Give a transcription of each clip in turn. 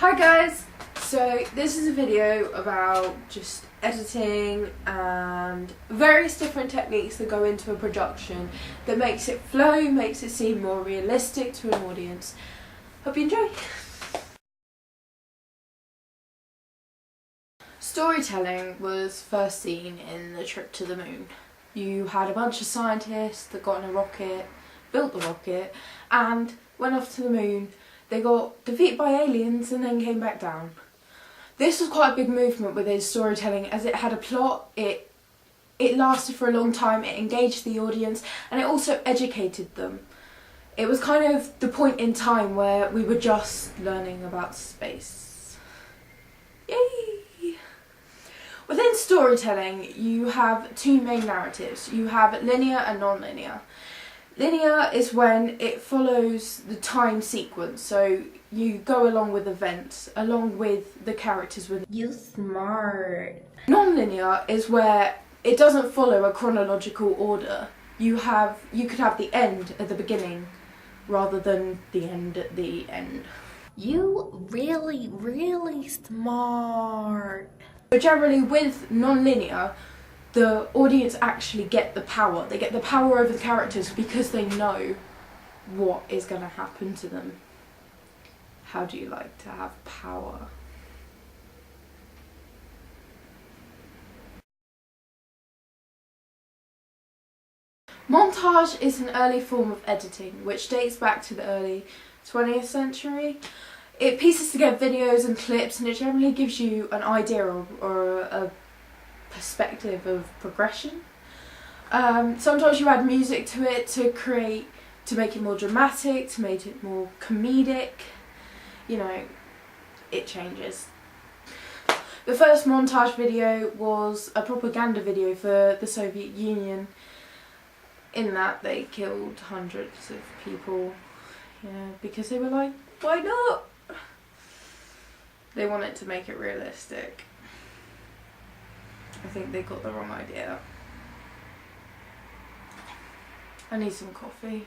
Hi guys! So this is a video about just editing and various different techniques that go into a production that makes it flow, makes it seem more realistic to an audience. Hope you enjoy! Storytelling was first seen in The Trip to the Moon. You had a bunch of scientists that got in a rocket, built the rocket, and went off to the moon. They got defeated by aliens and then came back down. This was quite a big movement within storytelling as it had a plot, it lasted for a long time, it engaged the audience, and it also educated them. It was kind of the point in time where we were just learning about space. Yay! Within storytelling, you have two main narratives. You have linear and non-linear. Linear is when it follows the time sequence, so you go along with events, along with the characters with you smart. Non-linear is where it doesn't follow a chronological order. You could have the end at the beginning rather than the end at the end. You really smart. But generally with non-linear, the audience actually get the power. They get the power over the characters because they know what is going to happen to them. How do you like to have power? Montage is an early form of editing which dates back to the early 20th century. It pieces together videos and clips and it generally gives you an idea or a perspective of progression. Sometimes you add music to it to make it more dramatic, to make it more comedic. You know, it changes. The first montage video was a propaganda video for the Soviet Union. In that they killed hundreds of people, because they were like, why not? They wanted to make it realistic. I think they got the wrong idea. I need some coffee.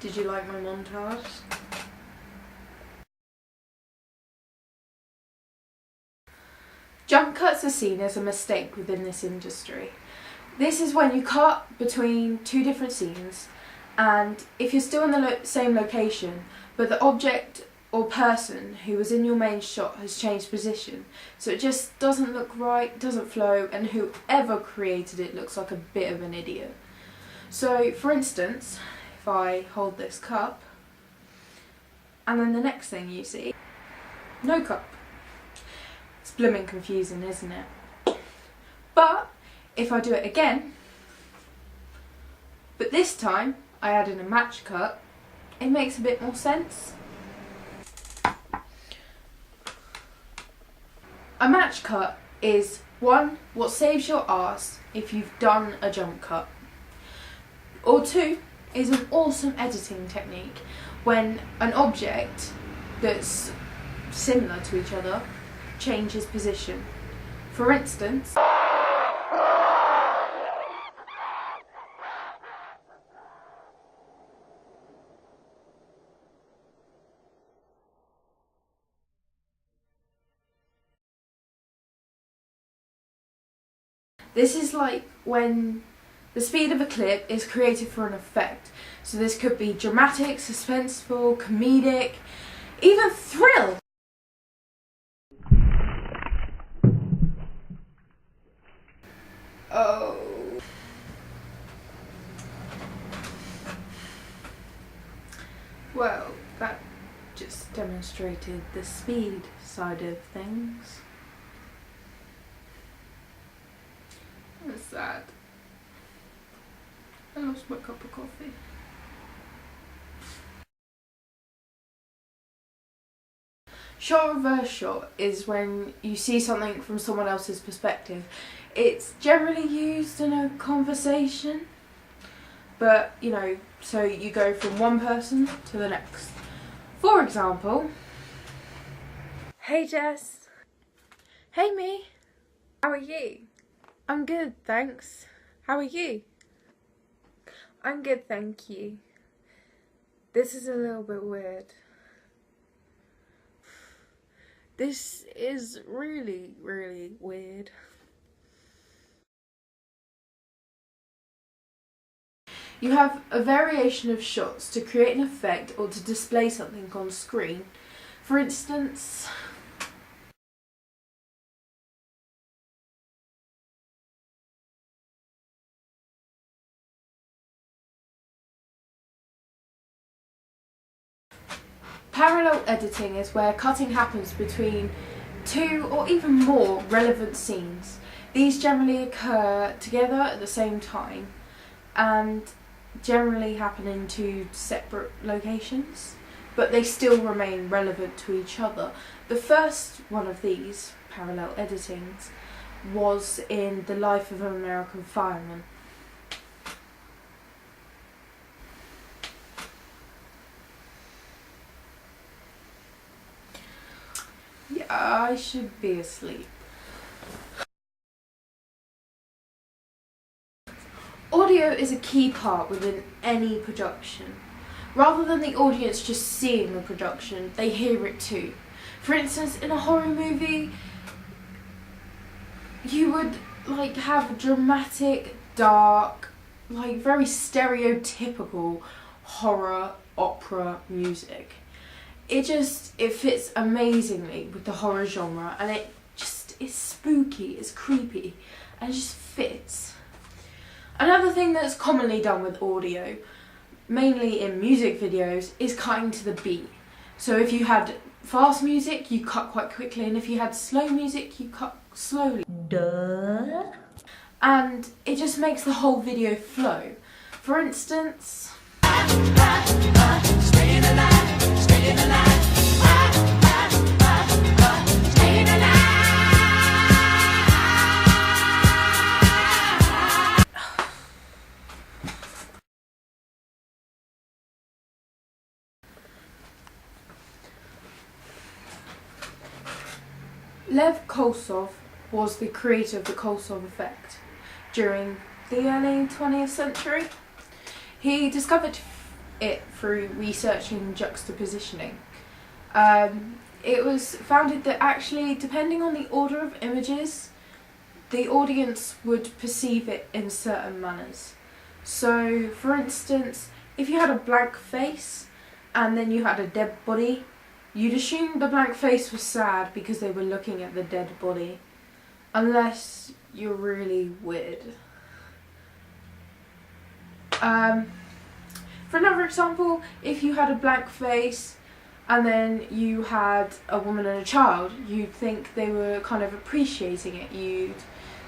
Did you like my montage? Jump cuts are seen as a mistake within this industry. This is when you cut between two different scenes, and if you're still in the same location, but the object or person who was in your main shot has changed position, so it just doesn't look right, doesn't flow, and whoever created it looks like a bit of an idiot. So, for instance, if I hold this cup, and then the next thing you see, no cup. It's blooming confusing, isn't it? But if I do it again, but this time I add in a match cut, it makes a bit more sense. A match cut is one, what saves your arse if you've done a jump cut, or two, is an awesome editing technique when an object that's similar to each other changes position. For instance, This is like when the speed of a clip is created for an effect. So this could be dramatic, suspenseful, comedic, even thrill. Oh. Well, that just demonstrated the speed side of things. That's sad. I lost my cup of coffee. Shot reverse shot is when you see something from someone else's perspective. It's generally used in a conversation, but you know, so you go from one person to the next. For example, hey Jess. Hey me. How are you? I'm good, thanks. How are you? I'm good, thank you. This is a little bit weird. This is really, really weird. You have a variation of shots to create an effect or to display something on screen. For instance, parallel editing is where cutting happens between two or even more relevant scenes. These generally occur together at the same time and generally happen in two separate locations, but they still remain relevant to each other. The first one of these parallel editings was in The Life of an American Fireman. Yeah, I should be asleep. Audio is a key part within any production. Rather than the audience just seeing the production, they hear it too. For instance, in a horror movie, you would like have dramatic, dark, like very stereotypical horror opera music. It fits amazingly with the horror genre, and it just is spooky, it's creepy, and it just fits. Another thing that's commonly done with audio, mainly in music videos, is cutting to the beat. So if you had fast music, you cut quite quickly, and if you had slow music, you cut slowly. Duh. And it just makes the whole video flow. For instance, Staying alive, staying alive. Staying alive. Lev Kolsov was the creator of the Kolsov effect during the early 20th century. He discovered it through researching juxtapositioning. It was founded that actually, depending on the order of images, the audience would perceive it in certain manners. So, for instance, if you had a blank face and then you had a dead body, you'd assume the blank face was sad because they were looking at the dead body, unless you're really weird. For another example, if you had a blank face and then you had a woman and a child, you'd think they were kind of appreciating it. You'd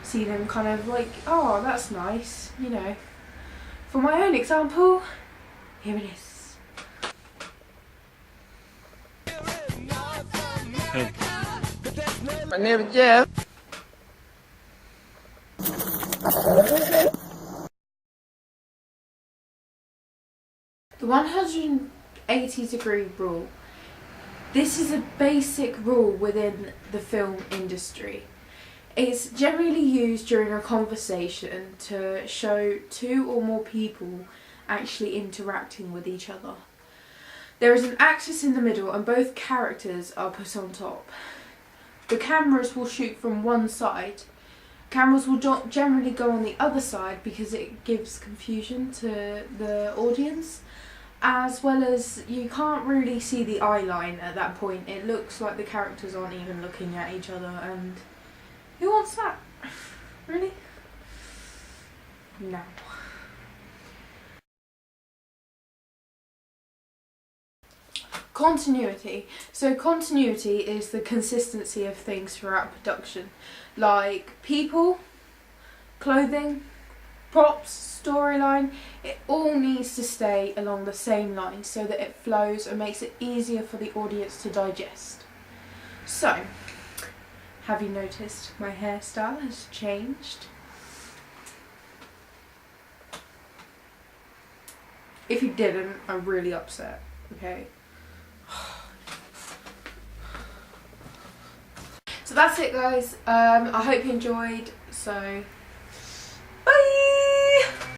see them kind of like, oh, that's nice, you know. For my own example, here it is. Hey. My name is Jeff. The 180-degree rule. This is a basic rule within the film industry. It's generally used during a conversation to show two or more people actually interacting with each other. There is an axis in the middle and both characters are put on top. The cameras will shoot from one side Cameras will generally go on the other side because it gives confusion to the audience, as well as you can't really see the eye line at that point. It looks like the characters aren't even looking at each other, and who wants that? Really? No. Continuity. So continuity is the consistency of things throughout production, like people, clothing, props, storyline. It all needs to stay along the same line so that it flows and makes it easier for the audience to digest. So, have you noticed my hairstyle has changed? If you didn't, I'm really upset, okay? So that's it, guys. I hope you enjoyed. So